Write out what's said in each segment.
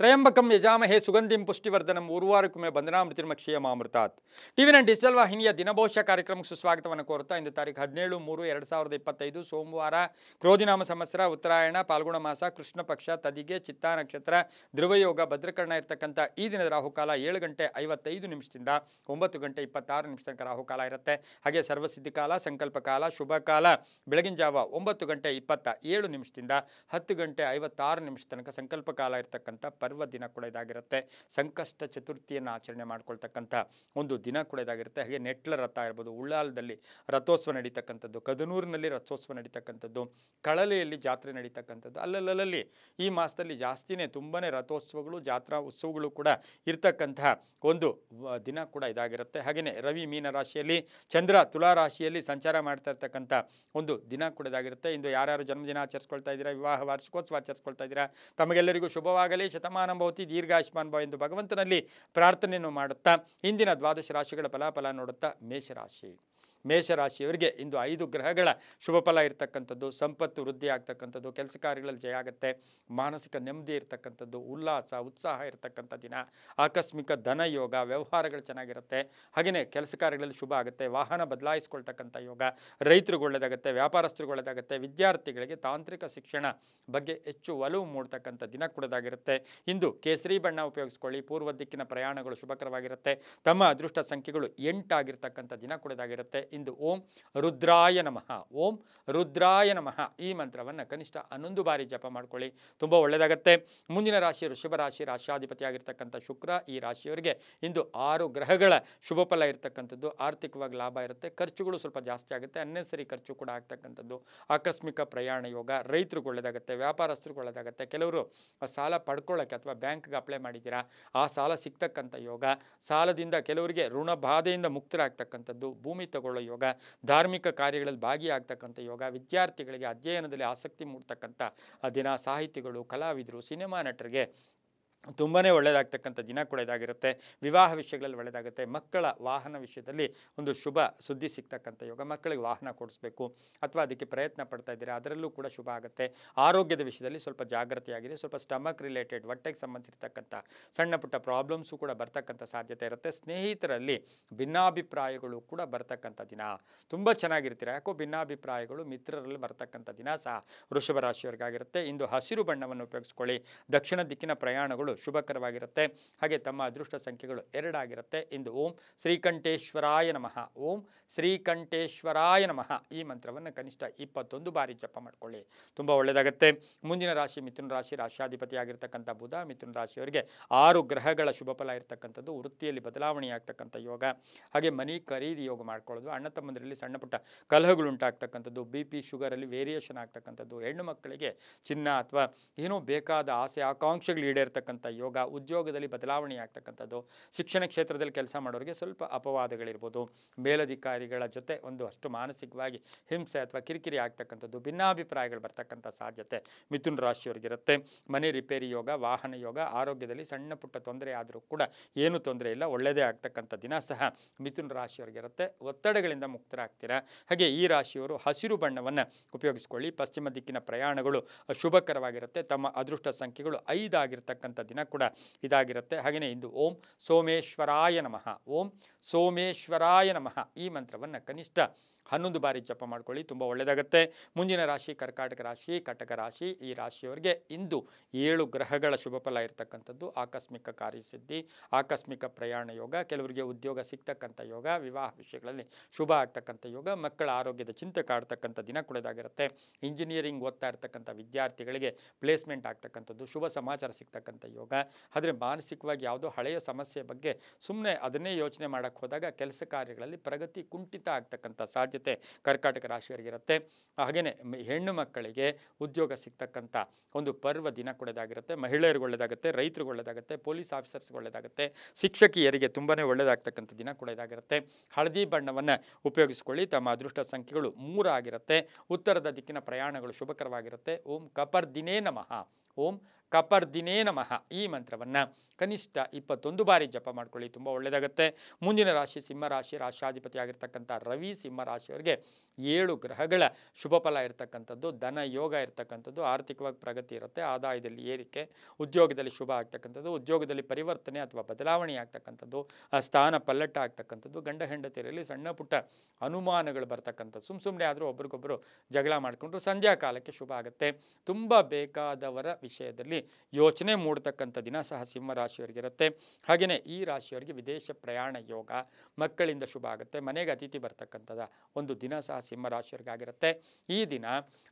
Trayambakam ಯಜಾಮಹೇ ಸುಗಂಧಿಂ ಪುಷ್ಟಿವರ್ಧನಂ ಉರ್ವಾರುಕುಮೆ ಬಂಧನಾಮೃತಿರ್ಮಕ್ಷೀಯಮಾಮೃತಾತ್ ಟಿವಿ9 digital ವಾಹಿನಿಯ ದಿನಭವಿಷ್ಯ ಕಾರ್ಯಕ್ರಮಕ್ಕೆ ಸುಸ್ವಾಗತವನ್ನು ಕೋರುತ್ತಾ ಇಂದು ತಾರೀಕು 17-3-2025 ಸೋಮವಾರ ಕ್ರೋಧಿನಾಮ ಸಂವತ್ಸರ ಉತ್ತರಾಯಣ ಪಾಲ್ಗುಣ ಮಾಸ ಕೃಷ್ಣ ಪಕ್ಷ ತದಿಗೆ ಚಿತ್ತಾ ನಕ್ಷತ್ರ ಧ್ರುವಯೋಗ ಭದ್ರಕರ್ಣ ಇರತಕ್ಕಂಥ ಈ ದಿನದ ರಾಹುಕಾಲ 7 ಗಂಟೆ 55 ನಿಮಿಷದಿಂದ 9 ಗಂಟೆ 26 ನಿಮಿಷ ತನಕ ರಾಹುಕಾಲ ಇರುತ್ತೆ. ಹಾಗೆ ಸರ್ವಸಿದ್ಧಿ ಕಾಲ ಸಂಕಲ್ಪ ಕಾಲ ಶುಭ ಕಾಲ ಬೆಳಗಿನ ಜಾವ 9 ಗಂಟೆ 27 ನಿಮಿಷದಿಂದ 10 ಗಂಟೆ 56 ನಿಮಿಷ ತನಕ ಸಂಕಲ್ಪ ಕಾಲ ಇರತಕ್ಕಂಥ ಪರ್ವ ದಿನ ಕೂಡ ಇದಾಗಿರುತ್ತೆ. ಸಂಕಷ್ಟ ಚತುರ್ಥಿಯನ್ನು ಆಚರಣೆ ಮಾಡ್ಕೊಳ್ತಕ್ಕಂಥ ಒಂದು ದಿನ ಕೂಡ ಇದಾಗಿರುತ್ತೆ. ಹಾಗೆ ನೆಟ್ಲ ರಥ ಇರ್ಬೋದು, ಉಳ್ಳಾಲದಲ್ಲಿ ರಥೋತ್ಸವ ನಡೀತಕ್ಕಂಥದ್ದು, ಕದನೂರಿನಲ್ಲಿ ರಥೋತ್ಸವ ನಡೀತಕ್ಕಂಥದ್ದು, ಕಳಲೆಯಲ್ಲಿ ಜಾತ್ರೆ ನಡೀತಕ್ಕಂಥದ್ದು, ಅಲ್ಲಲ್ಲಿ ಈ ಮಾಸದಲ್ಲಿ ಜಾಸ್ತಿನೇ ತುಂಬಾ ರಥೋತ್ಸವಗಳು ಜಾತ್ರಾ ಉತ್ಸವಗಳು ಕೂಡ ಇರ್ತಕ್ಕಂತಹ ಒಂದು ದಿನ ಕೂಡ ಇದಾಗಿರುತ್ತೆ. ಹಾಗೆಯೇ ರವಿ ಮೀನ ರಾಶಿಯಲ್ಲಿ, ಚಂದ್ರ ತುಲಾ ರಾಶಿಯಲ್ಲಿ ಸಂಚಾರ ಮಾಡ್ತಾ ಇರ್ತಕ್ಕಂಥ ಒಂದು ದಿನ ಕೂಡ ಇದಾಗಿರುತ್ತೆ. ಇಂದು ಯಾರ್ಯಾರು ಜನ್ಮದಿನ ಆಚರಿಸ್ಕೊಳ್ತಾ ಇದ್ದೀರಾ, ವಿವಾಹ ವಾರ್ಷಿಕೋತ್ಸವ ಆಚರಿಸ್ಕೊಳ್ತಾ ಇದ್ದೀರಾ, ತಮಗೆಲ್ಲರಿಗೂ ಶುಭವಾಗಲಿ, ಶತಮಾನ ಭವತಿ, ದೀರ್ಘಾಯುಷ್ಮಾನ್ ಭವ ಎಂದು ಭಗವಂತನಲ್ಲಿ ಪ್ರಾರ್ಥನೆಯನ್ನು ಮಾಡುತ್ತಾ ಇಂದಿನ ದ್ವಾದಶ ರಾಶಿಗಳ ಫಲಾಫಲ ನೋಡುತ್ತಾ ಮೇಷರಾಶಿಯವರಿಗೆ ಇಂದು 5 ಗ್ರಹಗಳ ಶುಭ ಫಲ ಇರತಕ್ಕಂಥದ್ದು, ಸಂಪತ್ತು ವೃದ್ಧಿ ಆಗ್ತಕ್ಕಂಥದ್ದು, ಕೆಲಸ ಕಾರ್ಯಗಳಲ್ಲಿ ಜಯ ಆಗುತ್ತೆ, ಮಾನಸಿಕ ನೆಮ್ಮದಿ ಇರತಕ್ಕಂಥದ್ದು, ಉಲ್ಲಾಸ ಉತ್ಸಾಹ ಇರತಕ್ಕಂಥ ದಿನ, ಆಕಸ್ಮಿಕ ಧನ ಯೋಗ, ವ್ಯವಹಾರಗಳು ಚೆನ್ನಾಗಿರುತ್ತೆ. ಹಾಗೆಯೇ ಕೆಲಸ ಕಾರ್ಯಗಳಲ್ಲಿ ಶುಭ ಆಗುತ್ತೆ, ವಾಹನ ಬದಲಾಯಿಸ್ಕೊಳ್ತಕ್ಕಂಥ ಯೋಗ, ರೈತರಿಗೆ ಒಳ್ಳೆಯದಾಗುತ್ತೆ, ವ್ಯಾಪಾರಸ್ಥರಿಗೆ ಒಳ್ಳೆಯದಾಗುತ್ತೆ, ವಿದ್ಯಾರ್ಥಿಗಳಿಗೆ ತಾಂತ್ರಿಕ ಶಿಕ್ಷಣ ಬಗ್ಗೆ ಹೆಚ್ಚು ಒಲವು ಮೂಡ್ತಕ್ಕಂಥ ದಿನ ಕೂಡದಾಗಿರುತ್ತೆ. ಇಂದು ಕೇಸರಿ ಬಣ್ಣ ಉಪಯೋಗಿಸ್ಕೊಳ್ಳಿ, ಪೂರ್ವ ದಿಕ್ಕಿನ ಪ್ರಯಾಣಗಳು ಶುಭಕರವಾಗಿರುತ್ತೆ. ತಮ್ಮ ಅದೃಷ್ಟ ಸಂಖ್ಯೆಗಳು 8 ಆಗಿರ್ತಕ್ಕಂಥ ದಿನ ಕೂಡದಾಗಿರುತ್ತೆ. ಇಂದು ಓಂ ರುದ್ರಾಯ ನಮಃ, ಓಂ ರುದ್ರಾಯ ನಮಃ ಈ ಮಂತ್ರವನ್ನು ಕನಿಷ್ಠ 11 ಬಾರಿ ಜಪ ಮಾಡ್ಕೊಳ್ಳಿ, ತುಂಬ ಒಳ್ಳೆಯದಾಗತ್ತೆ. ಮುಂದಿನ ರಾಶಿ ವೃಷಭ ರಾಶಿ, ರಾಶ್ಯಾಧಿಪತಿಯಾಗಿರ್ತಕ್ಕಂಥ ಶುಕ್ರ. ಈ ರಾಶಿಯವರಿಗೆ ಇಂದು 6 ಗ್ರಹಗಳ ಶುಭ ಫಲ ಇರತಕ್ಕಂಥದ್ದು, ಆರ್ಥಿಕವಾಗಿ ಲಾಭ ಇರುತ್ತೆ, ಖರ್ಚುಗಳು ಸ್ವಲ್ಪ ಜಾಸ್ತಿ ಆಗುತ್ತೆ, ಅನ್ನೆಸರಿ ಖರ್ಚು ಕೂಡ ಆಗ್ತಕ್ಕಂಥದ್ದು, ಆಕಸ್ಮಿಕ ಪ್ರಯಾಣ ಯೋಗ, ರೈತರಿಗೆ ಒಳ್ಳೆಯದಾಗುತ್ತೆ, ವ್ಯಾಪಾರಸ್ಥರಿಗೆ ಒಳ್ಳೆಯದಾಗುತ್ತೆ. ಕೆಲವರು ಸಾಲ ಪಡ್ಕೊಳ್ಳೋಕ್ಕೆ ಅಥವಾ ಬ್ಯಾಂಕ್ಗೆ ಅಪ್ಲೈ ಮಾಡಿದ್ದೀರಾ, ಆ ಸಾಲ ಸಿಗ್ತಕ್ಕಂಥ ಯೋಗ, ಸಾಲದಿಂದ ಕೆಲವರಿಗೆ ಋಣ ಬಾಧೆಯಿಂದ ಮುಕ್ತರಾಗ್ತಕ್ಕಂಥದ್ದು, ಭೂಮಿ ತಗೊಳ್ಳೋ ಯೋಗ, ಧಾರ್ಮಿಕ ಕಾರ್ಯಗಳಲ್ಲಿ ಭಾಗಿಯಾಗ್ತಕ್ಕಂಥ ಯೋಗ, ವಿದ್ಯಾರ್ಥಿಗಳಿಗೆ ಅಧ್ಯಯನದಲ್ಲಿ ಆಸಕ್ತಿ ಮೂಡ್ತಕ್ಕಂಥ ದಿನ, ಸಾಹಿತಿಗಳು, ಕಲಾವಿದರು, ಸಿನಿಮಾ ನಟರಿಗೆ ತುಂಬಾ ಒಳ್ಳೆಯದಾಗ್ತಕ್ಕಂಥ ದಿನ ಕೂಡ ಇದಾಗಿರುತ್ತೆ. ವಿವಾಹ ವಿಷಯಗಳಲ್ಲಿ ಒಳ್ಳೆಯದಾಗುತ್ತೆ, ಮಕ್ಕಳ ವಾಹನ ವಿಷಯದಲ್ಲಿ ಒಂದು ಶುಭ ಸುದ್ದಿ ಸಿಗ್ತಕ್ಕಂಥ ಯೋಗ, ಮಕ್ಕಳಿಗೆ ವಾಹನ ಕೊಡಿಸ್ಬೇಕು ಅಥವಾ ಅದಕ್ಕೆ ಪ್ರಯತ್ನ ಪಡ್ತಾ ಇದ್ದೀರಾ ಅದರಲ್ಲೂ ಕೂಡ ಶುಭ ಆಗುತ್ತೆ. ಆರೋಗ್ಯದ ವಿಷಯದಲ್ಲಿ ಸ್ವಲ್ಪ ಜಾಗೃತಿಯಾಗಿದೆ, ಸ್ವಲ್ಪ ಸ್ಟಮಕ್ ರಿಲೇಟೆಡ್ ಹೊಟ್ಟೆಗೆ ಸಂಬಂಧಿಸಿರ್ತಕ್ಕಂಥ ಸಣ್ಣ ಪುಟ್ಟ ಪ್ರಾಬ್ಲಮ್ಸು ಕೂಡ ಬರ್ತಕ್ಕಂಥ ಸಾಧ್ಯತೆ ಇರುತ್ತೆ. ಸ್ನೇಹಿತರಲ್ಲಿ ಭಿನ್ನಾಭಿಪ್ರಾಯಗಳು ಕೂಡ ಬರ್ತಕ್ಕಂಥ ದಿನ, ತುಂಬ ಚೆನ್ನಾಗಿರ್ತೀರ, ಯಾಕೋ ಭಿನ್ನಾಭಿಪ್ರಾಯಗಳು ಮಿತ್ರರಲ್ಲಿ ಬರ್ತಕ್ಕಂಥ ದಿನ ಸಹ ವೃಷಭ ರಾಶಿಯವರಿಗಾಗಿರುತ್ತೆ. ಇಂದು ಹಸಿರು ಬಣ್ಣವನ್ನು ಉಪಯೋಗಿಸ್ಕೊಳ್ಳಿ, ದಕ್ಷಿಣ ದಿಕ್ಕಿನ ಪ್ರಯಾಣಗಳು ಶುಭಕರವಾಗಿರುತ್ತೆ. ಹಾಗೆ ತಮ್ಮ ಅದೃಷ್ಟ ಸಂಖ್ಯೆಗಳು 2 ಆಗಿರುತ್ತೆ. ಇಂದು ಓಂ ಶ್ರೀಕಂಠೇಶ್ವರಾಯ ನಮಃ, ಓಂ ಶ್ರೀಕಂಠೇಶ್ವರಾಯ ನಮಃ ಈ ಮಂತ್ರವನ್ನು ಕನಿಷ್ಠ 21 ಬಾರಿ ಜಪ ಮಾಡ್ಕೊಳ್ಳಿ, ತುಂಬ ಒಳ್ಳೆಯದಾಗುತ್ತೆ. ಮುಂದಿನ ರಾಶಿ ಮಿಥುನ ರಾಶಿ, ರಾಶ್ಯಾಧಿಪತಿ ಆಗಿರ್ತಕ್ಕಂಥ ಬುಧ. ಮಿಥುನ ರಾಶಿಯವರಿಗೆ 6 ಗ್ರಹಗಳ ಶುಭ ಫಲ ಇರತಕ್ಕಂಥದ್ದು, ವೃತ್ತಿಯಲ್ಲಿ ಬದಲಾವಣೆ ಆಗ್ತಕ್ಕಂಥ ಯೋಗ, ಹಾಗೆ ಮನಿ ಖರೀದಿ ಯೋಗ ಮಾಡ್ಕೊಳ್ಳೋದು, ಅಣ್ಣ ತಮ್ಮಂದರಲ್ಲಿ ಸಣ್ಣ ಪುಟ್ಟ ಕಲಹಗಳು ಉಂಟಾಗ್ತಕ್ಕಂಥದ್ದು, BP ಶುಗರಲ್ಲಿ ವೇರಿಯೇಷನ್ ಆಗ್ತಕ್ಕಂಥದ್ದು, ಹೆಣ್ಣು ಮಕ್ಕಳಿಗೆ ಚಿನ್ನ ಅಥವಾ ಏನೋ ಬೇಕಾದ ಆಸೆ ಆಕಾಂಕ್ಷೆಗಳು ಈಡೇರ್ತಕ್ಕಂಥ ಯೋಗ, ಉದ್ಯೋಗದಲ್ಲಿ ಬದಲಾವಣೆ ಆಗ್ತಕ್ಕಂಥದ್ದು, ಶಿಕ್ಷಣ ಕ್ಷೇತ್ರದಲ್ಲಿ ಕೆಲಸ ಮಾಡೋರಿಗೆ ಸ್ವಲ್ಪ ಅಪವಾದಗಳಿರ್ಬೋದು, ಮೇಲಧಿಕಾರಿಗಳ ಜೊತೆ ಅಷ್ಟು ಮಾನಸಿಕವಾಗಿ ಹಿಂಸೆ ಅಥವಾ ಕಿರಿಕಿರಿ ಆಗ್ತಕ್ಕಂಥದ್ದು, ಭಿನ್ನಾಭಿಪ್ರಾಯಗಳು ಬರ್ತಕ್ಕಂಥ ಸಾಧ್ಯತೆ ಮಿಥುನ ರಾಶಿಯವರಿಗಿರುತ್ತೆ. ಮನೆ ರಿಪೇರಿ ಯೋಗ, ವಾಹನ ಯೋಗ, ಆರೋಗ್ಯದಲ್ಲಿ ಸಣ್ಣ ಪುಟ್ಟ ತೊಂದರೆ ಆದರೂ ಕೂಡ ಏನು ತೊಂದರೆ ಇಲ್ಲ, ಒಳ್ಳೆಯದೇ ಆಗ್ತಕ್ಕಂಥ ದಿನ ಸಹ ಮಿಥುನ ರಾಶಿಯವರಿಗಿರುತ್ತೆ. ಒತ್ತಡಗಳಿಂದ ಮುಕ್ತರಾಗ್ತೀರಾ. ಹಾಗೆ ಈ ರಾಶಿಯವರು ಹಸಿರು ಬಣ್ಣವನ್ನು ಉಪಯೋಗಿಸ್ಕೊಳ್ಳಿ, ಪಶ್ಚಿಮ ದಿಕ್ಕಿನ ಪ್ರಯಾಣಗಳು ಶುಭಕರವಾಗಿರುತ್ತೆ. ತಮ್ಮ ಅದೃಷ್ಟ ಸಂಖ್ಯೆಗಳು 5 ಆಗಿರ್ತಕ್ಕಂಥ ದಿನ ಕೂಡ ಇದಾಗಿರುತ್ತೆ. ಹಾಗೆಯೇ ಇಂದು ಓಂ ಸೋಮೇಶ್ವರಾಯ ನಮಃ, ಓಂ ಸೋಮೇಶ್ವರಾಯ ನಮಃ ಈ ಮಂತ್ರವನ್ನು ಕನಿಷ್ಠ 11 ಬಾರಿ ಜಪ ಮಾಡ್ಕೊಳ್ಳಿ, ತುಂಬ ಒಳ್ಳೆಯದಾಗುತ್ತೆ. ಮುಂದಿನ ರಾಶಿ ಕರ್ಕಾಟಕ ರಾಶಿ. ಕಟಕ ರಾಶಿ ಈ ರಾಶಿಯವರಿಗೆ ಇಂದು 7 ಗ್ರಹಗಳ ಶುಭ ಫಲ ಇರತಕ್ಕಂಥದ್ದು, ಆಕಸ್ಮಿಕ ಕಾರ್ಯಸಿದ್ಧಿ, ಆಕಸ್ಮಿಕ ಪ್ರಯಾಣ ಯೋಗ, ಕೆಲವರಿಗೆ ಉದ್ಯೋಗ ಸಿಗ್ತಕ್ಕಂಥ ಯೋಗ, ವಿವಾಹ ವಿಷಯಗಳಲ್ಲಿ ಶುಭ ಆಗ್ತಕ್ಕಂಥ ಯೋಗ, ಮಕ್ಕಳ ಆರೋಗ್ಯದ ಚಿಂತೆ ಕಾಡ್ತಕ್ಕಂಥ ದಿನ ಕೂಡ ಇದಾಗಿರುತ್ತೆ. ಇಂಜಿನಿಯರಿಂಗ್ ಓದ್ತಾ ಇರ್ತಕ್ಕಂಥ ವಿದ್ಯಾರ್ಥಿಗಳಿಗೆ ಪ್ಲೇಸ್ಮೆಂಟ್ ಆಗ್ತಕ್ಕಂಥದ್ದು, ಶುಭ ಸಮಾಚಾರ ಸಿಗ್ತಕ್ಕಂಥ ಯೋಗ. ಆದರೆ ಮಾನಸಿಕವಾಗಿ ಯಾವುದೋ ಹಳೆಯ ಸಮಸ್ಯೆ ಬಗ್ಗೆ ಸುಮ್ಮನೆ ಅದನ್ನೇ ಯೋಚನೆ ಮಾಡೋಕ್ಕೆ ಹೋದಾಗ ಕೆಲಸ ಕಾರ್ಯಗಳಲ್ಲಿ ಪ್ರಗತಿ ಕುಂಠಿತ ಆಗ್ತಕ್ಕಂಥ ಸಾಧ್ಯತೆ ಕರ್ಕಾಟಕ ರಾಶಿಯವರಿಗಿರುತ್ತೆ. ಹಾಗೆಯೇ ಹೆಣ್ಣು ಮಕ್ಕಳಿಗೆ ಉದ್ಯೋಗ ಸಿಗ್ತಕ್ಕಂಥ ಒಂದು ಪರ್ವ ದಿನ ಕೂಡ ಇದಾಗಿರುತ್ತೆ. ಮಹಿಳೆಯರಿಗೆ ಒಳ್ಳೆಯದಾಗುತ್ತೆ, ರೈತರಿಗೆ ಒಳ್ಳೆಯದಾಗುತ್ತೆ, ಪೊಲೀಸ್ ಆಫೀಸರ್ಸ್ಗೆ ಒಳ್ಳೆಯದಾಗುತ್ತೆ, ಶಿಕ್ಷಕಿಯರಿಗೆ ತುಂಬಾ ಒಳ್ಳೆಯದಾಗ್ತಕ್ಕಂಥ ದಿನ ಕೂಡ ಇದಾಗಿರುತ್ತೆ. ಹಳದಿ ಬಣ್ಣವನ್ನು ಉಪಯೋಗಿಸ್ಕೊಳ್ಳಿ, ತಮ್ಮ ಅದೃಷ್ಟ ಸಂಖ್ಯೆಗಳು 3 ಆಗಿರುತ್ತೆ. ಉತ್ತರದ ದಿಕ್ಕಿನ ಪ್ರಯಾಣಗಳು ಶುಭಕರವಾಗಿರುತ್ತೆ. ಓಂ ಕಪರ್ದಿನೇ ನಮಃ, ಓಂ ಕಪರ್ದಿನೇ ನಮಃ ಈ ಮಂತ್ರವನ್ನು ಕನಿಷ್ಠ 21 ಬಾರಿ ಜಪ ಮಾಡ್ಕೊಳ್ಳಿ, ತುಂಬ ಒಳ್ಳೆಯದಾಗುತ್ತೆ. ಮುಂದಿನ ರಾಶಿ ಸಿಂಹರಾಶಿ, ರಾಶ್ಯಾಧಿಪತಿ ಆಗಿರ್ತಕ್ಕಂಥ ರವಿ ಸಿಂಹರಾಶಿಯವರಿಗೆ 7 ಗ್ರಹಗಳ ಶುಭ ಫಲ ಇರತಕ್ಕಂಥದ್ದು, ಧನ ಯೋಗ ಇರತಕ್ಕಂಥದ್ದು, ಆರ್ಥಿಕವಾಗಿ ಪ್ರಗತಿ ಇರುತ್ತೆ, ಆದಾಯದಲ್ಲಿ ಏರಿಕೆ, ಉದ್ಯೋಗದಲ್ಲಿ ಶುಭ ಆಗ್ತಕ್ಕಂಥದ್ದು, ಉದ್ಯೋಗದಲ್ಲಿ ಪರಿವರ್ತನೆ ಅಥವಾ ಬದಲಾವಣೆ ಆಗ್ತಕ್ಕಂಥದ್ದು, ಸ್ಥಾನ ಪಲ್ಲಟ ಆಗ್ತಕ್ಕಂಥದ್ದು, ಗಂಡ ಹೆಂಡತಿಯರಲ್ಲಿ ಸಣ್ಣ ಪುಟ್ಟ ಅನುಮಾನಗಳು ಬರ್ತಕ್ಕಂಥದ್ದು, ಸುಮ್ಮನೆ ಆದರೂ ಒಬ್ರಿಗೊಬ್ಬರು ಜಗಳ ಮಾಡಿಕೊಂಡ್ರು ಸಂಧ್ಯಾ ಕಾಲಕ್ಕೆ ಶುಭ ಆಗುತ್ತೆ. ತುಂಬ ಬೇಕಾದವರ ವಿಷಯದಲ್ಲಿ ಯೋಚನೆ ಮೂಡ್ತಕ್ಕಂಥ ದಿನ ಸಹ ಸಿಂಹರಾಶಿಯವರಿಗಿರುತ್ತೆ. ಹಾಗೆಯೇ ಈ ರಾಶಿಯವರಿಗೆ ವಿದೇಶ ಪ್ರಯಾಣ ಯೋಗ, ಮಕ್ಕಳಿಂದ ಶುಭ ಆಗುತ್ತೆ, ಮನೆಗೆ ಅತಿಥಿ ಬರ್ತಕ್ಕಂಥದ್ದು ಒಂದು ದಿನ ಸಹ ಸಿಂಹರಾಶಿಯವರಿಗಾಗಿರುತ್ತೆ. ಈ ದಿನ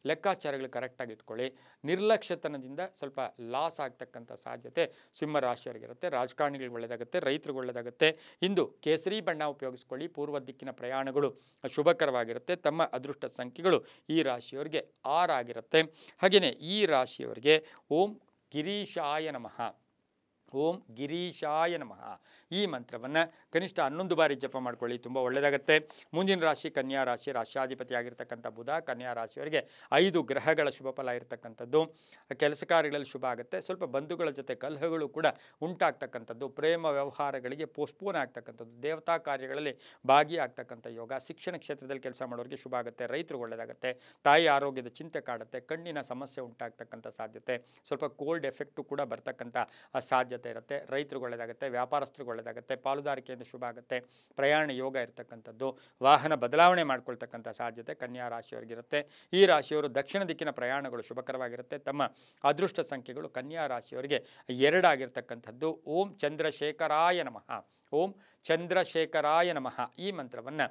ಲೆಕ್ಕಾಚಾರಗಳು ಕರೆಕ್ಟಾಗಿ ಇಟ್ಕೊಳ್ಳಿ. ನಿರ್ಲಕ್ಷ್ಯತನದಿಂದ ಸ್ವಲ್ಪ ಲಾಸ್ ಆಗ್ತಕ್ಕಂಥ ಸಾಧ್ಯತೆ ಸಿಂಹರಾಶಿಯವರಿಗಿರುತ್ತೆ. ರಾಜಕಾರಣಿಗಳಿಗೆ ಒಳ್ಳೆಯದಾಗುತ್ತೆ, ರೈತರಿಗೆ ಒಳ್ಳೆಯದಾಗುತ್ತೆ. ಇಂದು ಕೇಸರಿ ಬಣ್ಣ ಉಪಯೋಗಿಸ್ಕೊಳ್ಳಿ. ಪೂರ್ವ ದಿಕ್ಕಿನ ಪ್ರಯಾಣಗಳು ಶುಭಕರವಾಗಿರುತ್ತೆ. ತಮ್ಮ ಅದೃಷ್ಟ ಸಂಖ್ಯೆಗಳು ಈ ರಾಶಿಯವರಿಗೆ 6 ಆಗಿರುತ್ತೆ. ಹಾಗೆಯೇ ಈ ರಾಶಿಯವರಿಗೆ ಓಂ ಗಿರೀಶಾಯ ನಮಃ, ಓಂ ಗಿರೀಶಾಯ ನಮಃ ಈ ಮಂತ್ರವನ್ನು ಕನಿಷ್ಠ 11 ಬಾರಿ ಜಪ ಮಾಡ್ಕೊಳ್ಳಿ, ತುಂಬ ಒಳ್ಳೆಯದಾಗುತ್ತೆ. ಮುಂದಿನ ರಾಶಿ ಕನ್ಯಾ ರಾಶಿ, ರಾಶ್ಯಾಧಿಪತಿ ಆಗಿರ್ತಕ್ಕಂಥ ಬುಧ. ಕನ್ಯಾ ರಾಶಿಯವರಿಗೆ 5 ಗ್ರಹಗಳ ಶುಭ ಫಲ ಇರತಕ್ಕಂಥದ್ದು, ಕೆಲಸ ಕಾರ್ಯಗಳಲ್ಲಿ ಶುಭ ಆಗುತ್ತೆ. ಸ್ವಲ್ಪ ಬಂಧುಗಳ ಜೊತೆ ಕಲಹಗಳು ಕೂಡ ಉಂಟಾಗ್ತಕ್ಕಂಥದ್ದು, ಪ್ರೇಮ ವ್ಯವಹಾರಗಳಿಗೆ ಪೋಸ್ಟ್ಪೋನ್ ಆಗ್ತಕ್ಕಂಥದ್ದು, ದೇವತಾ ಕಾರ್ಯಗಳಲ್ಲಿ ಭಾಗಿಯಾಗ್ತಕ್ಕಂಥ ಯೋಗ, ಶಿಕ್ಷಣ ಕ್ಷೇತ್ರದಲ್ಲಿ ಕೆಲಸ ಮಾಡೋರಿಗೆ ಶುಭ ಆಗುತ್ತೆ. ರೈತರು ಒಳ್ಳೆಯದಾಗುತ್ತೆ. ತಾಯಿ ಆರೋಗ್ಯದ ಚಿಂತೆ ಕಾಡುತ್ತೆ, ಕಣ್ಣಿನ ಸಮಸ್ಯೆ ಉಂಟಾಗ್ತಕ್ಕಂಥ ಸಾಧ್ಯತೆ, ಸ್ವಲ್ಪ ಕೋಲ್ಡ್ ಎಫೆಕ್ಟು ಕೂಡ ಬರ್ತಕ್ಕಂಥ ಸಾಧ್ಯತೆ ಇರುತ್ತೆ. ರೈತರಿಗೆ ಒಳ್ಳೆಯದಾಗುತ್ತೆ, ವ್ಯಾಪಾರಸ್ಥರಿಗೆ ಒಳ್ಳೆಯದಾಗುತ್ತೆ, ಪಾಲುದಾರಿಕೆಯಿಂದ ಶುಭ ಆಗುತ್ತೆ. ಪ್ರಯಾಣ ಯೋಗ ಇರತಕ್ಕಂಥದ್ದು, ವಾಹನ ಬದಲಾವಣೆ ಮಾಡ್ಕೊಳ್ತಕ್ಕಂಥ ಸಾಧ್ಯತೆ ಕನ್ಯಾ ರಾಶಿಯವರಿಗಿರುತ್ತೆ. ಈ ರಾಶಿಯವರು ದಕ್ಷಿಣ ದಿಕ್ಕಿನ ಪ್ರಯಾಣಗಳು ಶುಭಕರವಾಗಿರುತ್ತೆ. ತಮ್ಮ ಅದೃಷ್ಟ ಸಂಖ್ಯೆಗಳು ಕನ್ಯಾ ರಾಶಿಯವರಿಗೆ 2 ಆಗಿರ್ತಕ್ಕಂಥದ್ದು. ಓಂ ಚಂದ್ರಶೇಖರಾಯ ನಮಃ, ಓಂ ಚಂದ್ರಶೇಖರಾಯ ನಮಃ ಈ ಮಂತ್ರವನ್ನು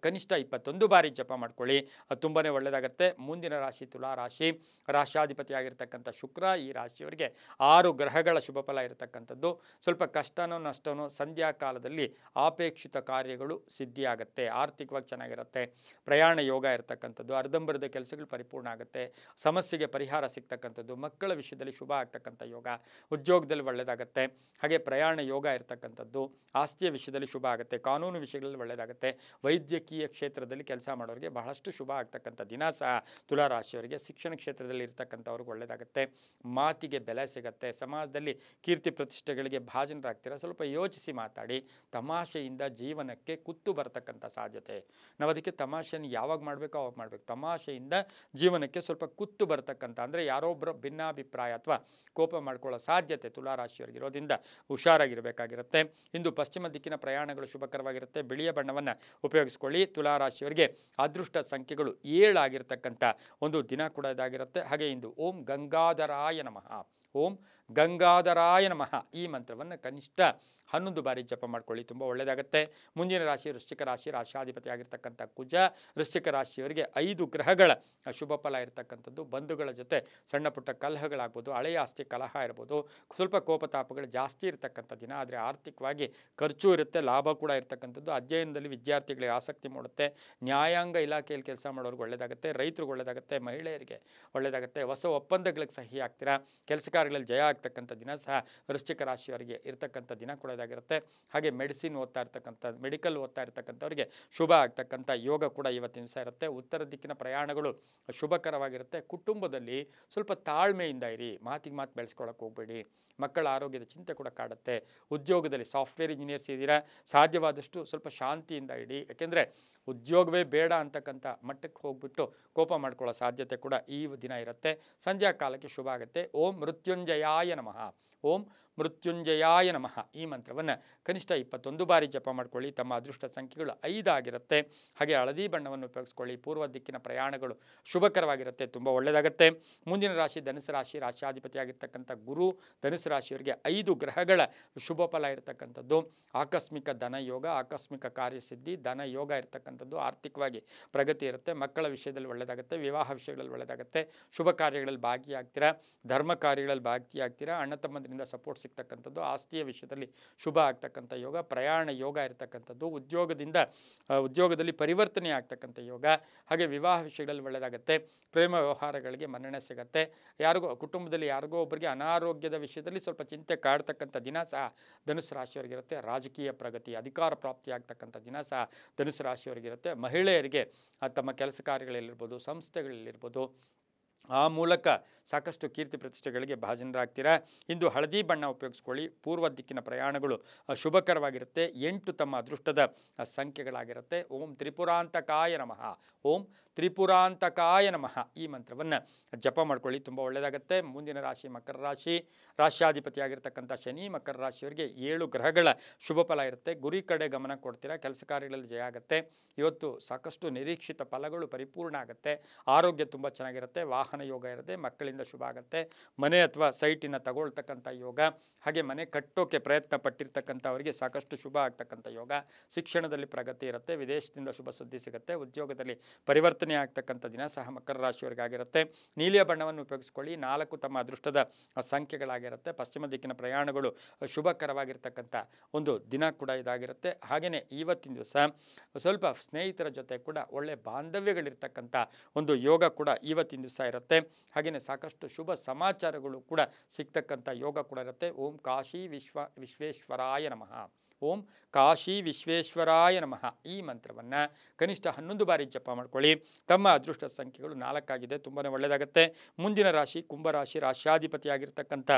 ಕನಿಷ್ಠ 21 ಬಾರಿ ಜಪ ಮಾಡ್ಕೊಳ್ಳಿ, ತುಂಬಾ ಒಳ್ಳೆಯದಾಗುತ್ತೆ. ಮುಂದಿನ ರಾಶಿ ತುಲಾ ರಾಶಿ, ರಾಶ್ಯಾಧಿಪತಿಯಾಗಿರ್ತಕ್ಕಂಥ ಶುಕ್ರ. ಈ ರಾಶಿಯವರಿಗೆ 6 ಗ್ರಹಗಳ ಶುಭ ಫಲ ಇರತಕ್ಕಂಥದ್ದು. ಸ್ವಲ್ಪ ಕಷ್ಟನೋ ನಷ್ಟನೋ ಸಂಧ್ಯಾ ಕಾಲದಲ್ಲಿ ಆಪೇಕ್ಷಿತ ಕಾರ್ಯಗಳು ಸಿದ್ಧಿಯಾಗುತ್ತೆ, ಆರ್ಥಿಕವಾಗಿ ಚೆನ್ನಾಗಿರುತ್ತೆ. ಪ್ರಯಾಣ ಯೋಗ ಇರತಕ್ಕಂಥದ್ದು, ಅರ್ಧಂಬರ್ಧ ಕೆಲಸಗಳು ಪರಿಪೂರ್ಣ ಆಗುತ್ತೆ, ಸಮಸ್ಯೆಗೆ ಪರಿಹಾರ ಸಿಗ್ತಕ್ಕಂಥದ್ದು, ಮಕ್ಕಳ ವಿಷಯದಲ್ಲಿ ಶುಭ ಆಗ್ತಕ್ಕಂಥ ಯೋಗ, ಉದ್ಯೋಗದಲ್ಲಿ ಒಳ್ಳೆಯದಾಗುತ್ತೆ. ಹಾಗೆ ಪ್ರಯಾಣ ಯೋಗ ಇರತಕ್ಕಂಥದ್ದು, ಆಸ್ತಿಯ ವಿಷಯದಲ್ಲಿ ಶುಭ ಆಗುತ್ತೆ, ಕಾನೂನು ವಿಷಯಗಳಲ್ಲಿ ಒಳ್ಳೆಯದಾಗುತ್ತೆ. ವೈದ್ಯಕೀಯ ಕ್ಷೇತ್ರದಲ್ಲಿ ಕೆಲಸ ಮಾಡೋರಿಗೆ ಬಹಳಷ್ಟು ಶುಭ ಆಗ್ತಕ್ಕಂಥ ದಿನ ಸಹ ತುಲಾ ರಾಶಿಯವರಿಗೆ. ಶಿಕ್ಷಣ ಕ್ಷೇತ್ರದಲ್ಲಿ ಇರ್ತಕ್ಕಂಥವ್ರಿಗೆ ಒಳ್ಳೆಯದಾಗುತ್ತೆ, ಮಾತಿಗೆ ಬೆಲೆ ಸಿಗುತ್ತೆ, ಸಮಾಜದಲ್ಲಿ ಕೀರ್ತಿ ಪ್ರತಿಷ್ಠೆಗಳಿಗೆ ಭಾಜನರಾಗ್ತೀರ. ಸ್ವಲ್ಪ ಯೋಚಿಸಿ ಮಾತಾಡಿ, ತಮಾಷೆಯಿಂದ ಜೀವನಕ್ಕೆ ಕುತ್ತು ಬರ್ತಕ್ಕಂಥ ಸಾಧ್ಯತೆ. ನಾವು ಅದಕ್ಕೆ ತಮಾಷೆಯನ್ನು ಯಾವಾಗ ಮಾಡಬೇಕು ಅವಾಗ ಮಾಡಬೇಕು. ತಮಾಷೆಯಿಂದ ಜೀವನಕ್ಕೆ ಸ್ವಲ್ಪ ಕುತ್ತು ಬರ್ತಕ್ಕಂಥ, ಅಂದರೆ ಯಾರೊಬ್ಬರ ಭಿನ್ನಾಭಿಪ್ರಾಯ ಅಥವಾ ಕೋಪ ಮಾಡ್ಕೊಳ್ಳೋ ಸಾಧ್ಯತೆ ತುಲಾ ರಾಶಿಯವರಿಗಿರೋದ್ರಿಂದ ಹುಷಾರಾಗಿರಬೇಕಾಗಿರುತ್ತೆ. ಇಂದು ಪಶ್ಚಿಮ ದಿಕ್ಕಿನ ಪ್ರಯಾಣಗಳು ಶುಭಕರವಾಗಿರುತ್ತೆ. ಬಿಳಿಯ ಬಣ್ಣವನ್ನು ಉಪಯೋಗಿಸ್ಕೊಳ್ಳಿ. ತುಲಾ ರಾಶಿಯವರಿಗೆ ಅದೃಷ್ಟ ಸಂಖ್ಯೆಗಳು 7 ಆಗಿರ್ತಕ್ಕಂಥ ಒಂದು ದಿನ ಕೂಡ ಇದಾಗಿರುತ್ತೆ. ಹಾಗೆ ಇಂದು ಓಂ ಗಂಗಾಧರಾಯ ನಮಃ, ಓಂ ಗಂಗಾಧರಾಯ ನಮಃ ಈ ಮಂತ್ರವನ್ನು ಕನಿಷ್ಠ 11 ಬಾರಿ ಜಪ ಮಾಡ್ಕೊಳ್ಳಿ, ತುಂಬ ಒಳ್ಳೆಯದಾಗುತ್ತೆ. ಮುಂದಿನ ರಾಶಿ ವೃಶ್ಚಿಕ ರಾಶಿ, ರಾಶ್ಯಾಧಿಪತಿ ಆಗಿರ್ತಕ್ಕಂಥ ಕುಜ. ವೃಶ್ಚಿಕ ರಾಶಿಯವರಿಗೆ 5 ಗ್ರಹಗಳ ಶುಭ ಫಲ ಇರತಕ್ಕಂಥದ್ದು. ಬಂಧುಗಳ ಜೊತೆ ಸಣ್ಣ ಪುಟ್ಟ ಕಲಹಗಳಾಗ್ಬೋದು, ಹಳೆಯ ಆಸ್ತಿ ಕಲಹ ಇರ್ಬೋದು, ಸ್ವಲ್ಪ ಕೋಪತಾಪಗಳು ಜಾಸ್ತಿ ಇರತಕ್ಕಂಥ ದಿನ. ಆದರೆ ಆರ್ಥಿಕವಾಗಿ ಖರ್ಚು ಇರುತ್ತೆ, ಲಾಭ ಕೂಡ ಇರತಕ್ಕಂಥದ್ದು. ಅಧ್ಯಯನದಲ್ಲಿ ವಿದ್ಯಾರ್ಥಿಗಳಿಗೆ ಆಸಕ್ತಿ ಮೂಡುತ್ತೆ. ನ್ಯಾಯಾಂಗ ಇಲಾಖೆಯಲ್ಲಿ ಕೆಲಸ ಮಾಡೋರಿಗೆ ಒಳ್ಳೆಯದಾಗುತ್ತೆ, ರೈತರಿಗೆ ಒಳ್ಳೆಯದಾಗುತ್ತೆ, ಮಹಿಳೆಯರಿಗೆ ಒಳ್ಳೆಯದಾಗುತ್ತೆ. ಹೊಸ ಒಪ್ಪಂದಗಳಿಗೆ ಸಹಿ ಆಗ್ತೀರಾ, ಕೆಲಸ ಕಾರ್ಯಗಳಲ್ಲಿ ಜಯ ಆಗ್ತಕ್ಕಂಥ ದಿನ ಸಹ ವೃಶ್ಚಿಕ ರಾಶಿಯವರಿಗೆ ಇರ್ತಕ್ಕಂಥ ದಿನ ಕೂಡ ಇದಾಗಿರುತ್ತೆ. ಹಾಗೆ ಮೆಡಿಸಿನ್ ಓದ್ತಾ ಇರ್ತಕ್ಕಂಥ, ಮೆಡಿಕಲ್ ಓದ್ತಾ ಇರ್ತಕ್ಕಂಥವ್ರಿಗೆ ಶುಭ ಆಗ್ತಕ್ಕಂಥ ಯೋಗ ಕೂಡ ಇವತ್ತಿನ ದಿವಸ ಇರುತ್ತೆ. ಉತ್ತರ ದಿಕ್ಕಿನ ಪ್ರಯಾಣಗಳು ಶುಭಕರವಾಗಿರುತ್ತೆ. ಕುಟುಂಬದಲ್ಲಿ ಸ್ವಲ್ಪ ತಾಳ್ಮೆಯಿಂದ ಇರಿ, ಮಾತಿಗೆ ಮಾತು ಬೆಳೆಸ್ಕೊಳ್ಳೋಕೆ ಹೋಗಬೇಡಿ. ಮಕ್ಕಳ ಆರೋಗ್ಯದ ಚಿಂತೆ ಕೂಡ ಕಾಡುತ್ತೆ. ಉದ್ಯೋಗದಲ್ಲಿ ಸಾಫ್ಟ್ವೇರ್ ಇಂಜಿನಿಯರ್ಸ್ ಇದ್ದೀರಾ, ಸಾಧ್ಯವಾದಷ್ಟು ಸ್ವಲ್ಪ ಶಾಂತಿಯಿಂದ ಇಡಿ. ಯಾಕೆಂದರೆ ಉದ್ಯೋಗವೇ ಬೇಡ ಅಂತಕ್ಕಂಥ ಮಟ್ಟಕ್ಕೆ ಹೋಗ್ಬಿಟ್ಟು ಕೋಪ ಮಾಡ್ಕೊಳ್ಳೋ ಸಾಧ್ಯತೆ ಕೂಡ ಈ ದಿನ ಇರುತ್ತೆ. ಸಂಧ್ಯಾ ಕಾಲಕ್ಕೆ ಶುಭ ಆಗುತ್ತೆ. ಓಂ ಮೃತ್ಯುಂಜಯಾಯ ನಮಃ, ಓಂ ಮೃತ್ಯುಂಜಯಾಯ ನಮಃ ಈ ಮಂತ್ರವನ್ನು ಕನಿಷ್ಠ 21 ಬಾರಿ ಜಪ ಮಾಡ್ಕೊಳ್ಳಿ. ತಮ್ಮ ಅದೃಷ್ಟ ಸಂಖ್ಯೆಗಳು 5 ಆಗಿರುತ್ತೆ. ಹಾಗೆ ಹಳದಿ ಬಣ್ಣವನ್ನು ಉಪಯೋಗಿಸ್ಕೊಳ್ಳಿ. ಪೂರ್ವ ದಿಕ್ಕಿನ ಪ್ರಯಾಣಗಳು ಶುಭಕರವಾಗಿರುತ್ತೆ, ತುಂಬ ಒಳ್ಳೆಯದಾಗುತ್ತೆ. ಮುಂದಿನ ರಾಶಿ ಧನುಸು ರಾಶಿ, ರಾಶ್ಯಾಧಿಪತಿ ಆಗಿರ್ತಕ್ಕಂಥ ಗುರು. ಧನುಸು ರಾಶಿಯವರಿಗೆ 5 ಗ್ರಹಗಳ ಶುಭ ಫಲ ಇರತಕ್ಕಂಥದ್ದು. ಆಕಸ್ಮಿಕ ಧನ ಯೋಗ, ಆಕಸ್ಮಿಕ ಕಾರ್ಯಸಿದ್ಧಿ, ಧನ ಯೋಗ ಇರತಕ್ಕಂಥದ್ದು. ಆರ್ಥಿಕವಾಗಿ ಪ್ರಗತಿ ಇರುತ್ತೆ. ಮಕ್ಕಳ ವಿಷಯದಲ್ಲಿ ಒಳ್ಳೆಯದಾಗುತ್ತೆ, ವಿವಾಹ ವಿಷಯಗಳಲ್ಲಿ ಒಳ್ಳೆಯದಾಗುತ್ತೆ. ಶುಭ ಕಾರ್ಯಗಳಲ್ಲಿ ಭಾಗಿಯಾಗ್ತೀರಾ, ಧರ್ಮ ಕಾರ್ಯಗಳಲ್ಲಿ ಭಾಗಿಯಾಗ್ತೀರಾ. ಅಣ್ಣ ತಮ್ಮಂದರಿಂದ ಸಪೋರ್ಟ್ ಸಿಗ್ತಕ್ಕಂಥದ್ದು. ಆಸ್ತಿಯ ವಿಷಯದಲ್ಲಿ ಶುಭ ಆಗ್ತಕ್ಕಂಥ ಯೋಗ, ಪ್ರಯಾಣ ಯೋಗ ಇರತಕ್ಕಂಥದ್ದು. ಉದ್ಯೋಗದಲ್ಲಿ ಪರಿವರ್ತನೆ ಆಗ್ತಕ್ಕಂಥ ಯೋಗ. ಹಾಗೆ ವಿವಾಹ ವಿಷಯಗಳಲ್ಲಿ ಒಳ್ಳೆಯದಾಗುತ್ತೆ. ಪ್ರೇಮ ವ್ಯವಹಾರಗಳಿಗೆ ಮನ್ನಣೆ ಸಿಗುತ್ತೆ. ಕುಟುಂಬದಲ್ಲಿ ಯಾರಿಗೋ ಒಬ್ಬರಿಗೆ ಅನಾರೋಗ್ಯದ ವಿಷಯದಲ್ಲಿ ಸ್ವಲ್ಪ ಚಿಂತೆ ಕಾಡ್ತಕ್ಕಂಥ ದಿನ ಸಹ ಧನುಸು ರಾಶಿಯವರಿಗಿರುತ್ತೆ. ರಾಜಕೀಯ ಪ್ರಗತಿ, ಅಧಿಕಾರ ಪ್ರಾಪ್ತಿ ಆಗ್ತಕ್ಕಂಥ ದಿನ ಸಹ ಧನುಸು ರಾಶಿಯವರಿಗಿರುತ್ತೆ. ಮಹಿಳೆಯರಿಗೆ ತಮ್ಮ ಕೆಲಸ ಕಾರ್ಯಗಳಲ್ಲಿರ್ಬೋದು, ಸಂಸ್ಥೆಗಳಲ್ಲಿರ್ಬೋದು, ಆ ಮೂಲಕ ಸಾಕಷ್ಟು ಕೀರ್ತಿ ಪ್ರತಿಷ್ಠೆಗಳಿಗೆ ಭಾಜನರಾಗ್ತೀರಾ. ಇಂದು ಹಳದಿ ಬಣ್ಣ ಉಪಯೋಗಿಸ್ಕೊಳ್ಳಿ. ಪೂರ್ವ ದಿಕ್ಕಿನ ಪ್ರಯಾಣಗಳು ಶುಭಕರವಾಗಿರುತ್ತೆ. 8 ತಮ್ಮ ಅದೃಷ್ಟದ ಸಂಖ್ಯೆಗಳಾಗಿರುತ್ತೆ. ಓಂ ತ್ರಿಪುರಾಂತಕಾಯ ನಮಃ, ಓಂ ತ್ರಿಪುರಾಂತಕಾಯ ನಮಃ ಈ ಮಂತ್ರವನ್ನು ಜಪ ಮಾಡ್ಕೊಳ್ಳಿ, ತುಂಬ ಒಳ್ಳೆಯದಾಗುತ್ತೆ. ಮುಂದಿನ ರಾಶಿ ಮಕರ ರಾಶಿ. ರಾಶ್ಯಾಧಿಪತಿಯಾಗಿರ್ತಕ್ಕಂಥ ಶನಿ ಮಕರ ರಾಶಿಯವರಿಗೆ 7 ಗ್ರಹಗಳ ಶುಭ ಫಲ ಇರುತ್ತೆ. ಗುರಿ ಕಡೆ ಗಮನ ಕೊಡ್ತೀರಾ, ಕೆಲಸ ಕಾರ್ಯಗಳಲ್ಲಿ ಜಯ ಆಗುತ್ತೆ. ಇವತ್ತು ಸಾಕಷ್ಟು ನಿರೀಕ್ಷಿತ ಫಲಗಳು ಪರಿಪೂರ್ಣ ಆಗುತ್ತೆ. ಆರೋಗ್ಯ ತುಂಬ ಚೆನ್ನಾಗಿರುತ್ತೆ. ವಾಹನ ಯೋಗ ಇರುತ್ತೆ, ಮಕ್ಕಳಿಂದ ಶುಭ ಆಗುತ್ತೆ. ಮನೆ ಅಥವಾ ಸೈಟಿನ ತಗೊಳ್ತಕ್ಕಂಥ ಯೋಗ, ಹಾಗೆ ಮನೆ ಕಟ್ಟೋಕೆ ಪ್ರಯತ್ನ ಪಟ್ಟಿರ್ತಕ್ಕಂಥವರಿಗೆ ಸಾಕಷ್ಟು ಶುಭ ಆಗ್ತಕ್ಕಂಥ ಯೋಗ. ಶಿಕ್ಷಣದಲ್ಲಿ ಪ್ರಗತಿ ಇರುತ್ತೆ. ವಿದೇಶದಿಂದ ಶುಭ ಸುದ್ದಿ ಸಿಗುತ್ತೆ. ಉದ್ಯೋಗದಲ್ಲಿ ಪರಿವರ್ತನೆ ಆಗ್ತಕ್ಕಂಥ ದಿನ ಸಹ ಮಕರ ರಾಶಿಯವರಿಗಾಗಿರುತ್ತೆ. ನೀಲಿಯ ಬಣ್ಣವನ್ನು ಉಪಯೋಗಿಸ್ಕೊಳ್ಳಿ. 4 ತಮ್ಮ ಅದೃಷ್ಟದ ಸಂಖ್ಯೆಗಳಾಗಿರುತ್ತೆ. ಪಶ್ಚಿಮ ದಿಕ್ಕಿನ ಪ್ರಯಾಣಗಳು ಶುಭಕರವಾಗಿರ್ತಕ್ಕಂಥ ಒಂದು ದಿನ ಕೂಡ ಇದಾಗಿರುತ್ತೆ. ಹಾಗೆಯೇ ಇವತ್ತಿನ ದಿವಸ ಸ್ವಲ್ಪ ಸ್ನೇಹಿತರ ಜೊತೆ ಕೂಡ ಒಳ್ಳೆ ಬಾಂಧವ್ಯಗಳಿರ್ತಕ್ಕಂಥ ಒಂದು ಯೋಗ ಕೂಡ ಇವತ್ತಿನ ದಿವಸ ಇರುತ್ತೆ. ಹಾಗೆಯೇ ಸಾಕಷ್ಟು ಶುಭ ಸಮಾಚಾರಗಳು ಕೂಡ ಸಿಗ್ತಕ್ಕಂಥ ಯೋಗ ಕೂಡ ಇರುತ್ತೆ. ಓಂ ಕಾಶಿ ವಿಶ್ವೇಶ್ವರಾಯ ನಮಃ, ಓಂ ಕಾಶಿ ವಿಶ್ವೇಶ್ವರಾಯ ನಮಃ ಈ ಮಂತ್ರವನ್ನು ಕನಿಷ್ಠ 11 ಬಾರಿ ಜಪ ಮಾಡ್ಕೊಳ್ಳಿ. ತಮ್ಮ ಅದೃಷ್ಟ ಸಂಖ್ಯೆಗಳು 4 ಆಗಿದೆ, ತುಂಬಾ ಒಳ್ಳೆಯದಾಗುತ್ತೆ. ಮುಂದಿನ ರಾಶಿ ಕುಂಭರಾಶಿ. ರಾಶ್ಯಾಧಿಪತಿಯಾಗಿರ್ತಕ್ಕಂಥ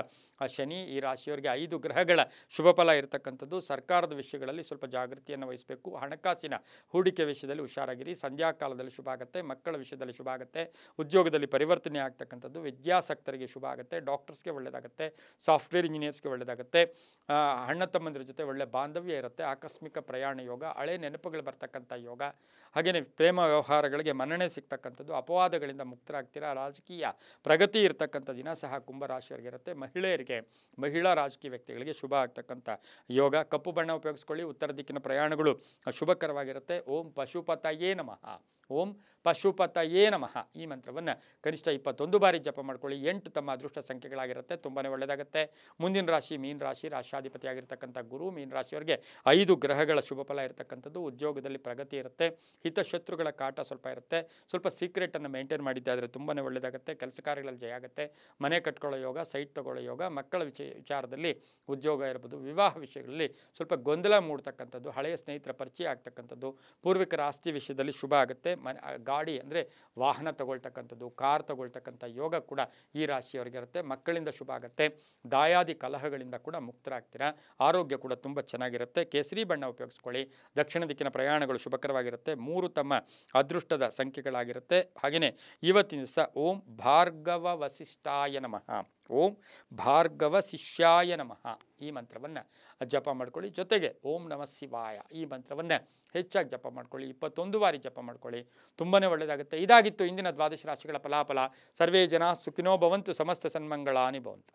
ಶನಿ ಈ ರಾಶಿಯವರಿಗೆ 5 ಗ್ರಹಗಳ ಶುಭ ಫಲ ಇರತಕ್ಕಂಥದ್ದು. ಸರ್ಕಾರದ ವಿಷಯಗಳಲ್ಲಿ ಸ್ವಲ್ಪ ಜಾಗೃತಿಯನ್ನು ವಹಿಸಬೇಕು. ಹಣಕಾಸಿನ ಹೂಡಿಕೆ ವಿಷಯದಲ್ಲಿ ಹುಷಾರಾಗಿರಿ. ಸಂಧ್ಯಾಕಾಲದಲ್ಲಿ ಶುಭ ಆಗುತ್ತೆ. ಮಕ್ಕಳ ವಿಷಯದಲ್ಲಿ ಶುಭ ಆಗುತ್ತೆ. ಉದ್ಯೋಗದಲ್ಲಿ ಪರಿವರ್ತನೆ ಆಗ್ತಕ್ಕಂಥದ್ದು. ವಿದ್ಯಾಸಕ್ತರಿಗೆ ಶುಭ ಆಗುತ್ತೆ. ಡಾಕ್ಟರ್ಸ್ಗೆ ಒಳ್ಳೆಯದಾಗುತ್ತೆ. ಸಾಫ್ಟ್ವೇರ್ ಇಂಜಿನಿಯರ್ಸ್ಗೆ ಒಳ್ಳೆಯದಾಗುತ್ತೆ. ಅಣ್ಣ ತಮ್ಮಂದಿರ ಜೊತೆ ಒಳ್ಳೆ ಬಾಂಧವ್ಯ ಇರುತ್ತೆ. ಆಕಸ್ಮಿಕ ಪ್ರಯಾಣ ಯೋಗ, ಹಳೆ ನೆನಪುಗಳು ಬರ್ತಕ್ಕಂಥ ಯೋಗ. ಹಾಗೆಯೇ ಪ್ರೇಮ ವ್ಯವಹಾರಗಳಿಗೆ ಮನ್ನಣೆ ಸಿಗ್ತಕ್ಕಂಥದ್ದು. ಅಪವಾದಗಳಿಂದ ಮುಕ್ತರಾಗ್ತೀರಾ. ರಾಜಕೀಯ ಪ್ರಗತಿ ಇರತಕ್ಕಂಥ ದಿನ ಸಹ ಕುಂಭರಾಶಿಯವರಿಗಿರುತ್ತೆ. ಮಹಿಳಾ ರಾಜಕೀಯ ವ್ಯಕ್ತಿಗಳಿಗೆ ಶುಭ ಆಗ್ತಕ್ಕಂಥ ಯೋಗ. ಕಪ್ಪು ಬಣ್ಣ ಉಪಯೋಗಿಸ್ಕೊಳ್ಳಿ. ಉತ್ತರ ದಿಕ್ಕಿನ ಪ್ರಯಾಣಗಳು ಶುಭಕರವಾಗಿರುತ್ತೆ. ಓಂ ಪಶುಪತಯೇ ನಮಃ, ಓಂ ಪಶುಪತಯೇ ನಮಃ ಈ ಮಂತ್ರವನ್ನು ಕನಿಷ್ಠ 21 ಬಾರಿ ಜಪ ಮಾಡ್ಕೊಳ್ಳಿ. 8 ತಮ್ಮ ಅದೃಷ್ಟ ಸಂಖ್ಯೆಗಳಾಗಿರುತ್ತೆ. ತುಂಬಾ ಒಳ್ಳೆಯದಾಗುತ್ತೆ. ಮುಂದಿನ ರಾಶಿ ಮೀನ ರಾಶಿ. ರಾಶ್ಯಾಧಿಪತಿಯಾಗಿರ್ತಕ್ಕಂಥ ಗುರು ಮೀನ ರಾಶಿಯವರಿಗೆ 5 ಗ್ರಹಗಳ ಶುಭ ಫಲ ಇರತಕ್ಕಂಥದ್ದು. ಉದ್ಯೋಗದಲ್ಲಿ ಪ್ರಗತಿ ಇರುತ್ತೆ. ಹಿತಶತ್ರುಗಳ ಕಾಟ ಸ್ವಲ್ಪ ಇರುತ್ತೆ. ಸ್ವಲ್ಪ ಸೀಕ್ರೆಟನ್ನು ಮೇಂಟೈನ್ ಮಾಡಿದ್ದಾದರೆ ತುಂಬಾ ಒಳ್ಳೆಯದಾಗುತ್ತೆ. ಕೆಲಸ ಕಾರ್ಯಗಳಲ್ಲಿ ಜಯ ಆಗುತ್ತೆ. ಮನೆ ಕಟ್ಕೊಳ್ಳೋ ಯೋಗ, ಸೈಟ್ ತಗೊಳ್ಳೋ ಯೋಗ, ಮಕ್ಕಳ ವಿಚಾರದಲ್ಲಿ ಉದ್ಯೋಗ ಇರ್ಬೋದು. ವಿವಾಹ ವಿಷಯಗಳಲ್ಲಿ ಸ್ವಲ್ಪ ಗೊಂದಲ ಮೂಡ್ತಕ್ಕಂಥದ್ದು. ಹಳೆಯ ಸ್ನೇಹಿತರ ಪರಿಚಯ ಆಗ್ತಕ್ಕಂಥದ್ದು. ಪೂರ್ವಿಕರ ಆಸ್ತಿ ವಿಷಯದಲ್ಲಿ ಶುಭ ಆಗುತ್ತೆ. ಗಾಡಿ ಅಂದರೆ ವಾಹನ ತಗೊಳ್ತಕ್ಕಂಥದ್ದು, ಕಾರ್ ತಗೊಳ್ತಕ್ಕಂಥ ಯೋಗ ಕೂಡ ಈ ರಾಶಿಯವರಿಗಿರುತ್ತೆ. ಮಕ್ಕಳಿಂದ ಶುಭ ಆಗುತ್ತೆ. ದಾಯಾದಿ ಕಲಹಗಳಿಂದ ಕೂಡ ಮುಕ್ತರಾಗ್ತೀರಾ. ಆರೋಗ್ಯ ಕೂಡ ತುಂಬ ಚೆನ್ನಾಗಿರುತ್ತೆ. ಕೇಸರಿ ಬಣ್ಣ ಉಪಯೋಗಿಸ್ಕೊಳ್ಳಿ. ದಕ್ಷಿಣ ದಿಕ್ಕಿನ ಪ್ರಯಾಣಗಳು ಶುಭಕರವಾಗಿರುತ್ತೆ. 3 ತಮ್ಮ ಅದೃಷ್ಟದ ಸಂಖ್ಯೆಗಳಾಗಿರುತ್ತೆ. ಹಾಗೆಯೇ ಇವತ್ತಿನ ದಿವಸ ಓಂ ಭಾರ್ಗವ ವಸಿಷ್ಠಾಯ ನಮಃ, ಓಂ ಭಾರ್ಗವ ಶಿಷ್ಯಾಯ ನಮಃ ಈ ಮಂತ್ರವನ್ನು ಜಪ ಮಾಡ್ಕೊಳ್ಳಿ. ಜೊತೆಗೆ ಓಂ ನಮಃ ಶಿವಾಯ ಈ ಮಂತ್ರವನ್ನು ಹೆಚ್ಚಾಗಿ ಜಪ ಮಾಡ್ಕೊಳ್ಳಿ. 21 ಬಾರಿ ಜಪ ಮಾಡ್ಕೊಳ್ಳಿ. ತುಂಬಾ ಒಳ್ಳೆಯದಾಗುತ್ತೆ. ಇದಾಗಿತ್ತು ಇಂದಿನ 12 ರಾಶಿಗಳ ಫಲಾಫಲ. ಸರ್ವೇ ಜನ ಸುಖಿನೋ ಭವಂತು. ಸಮಸ್ತ ಸನ್ಮಂಗಳಾನಿ ಭವಂತು.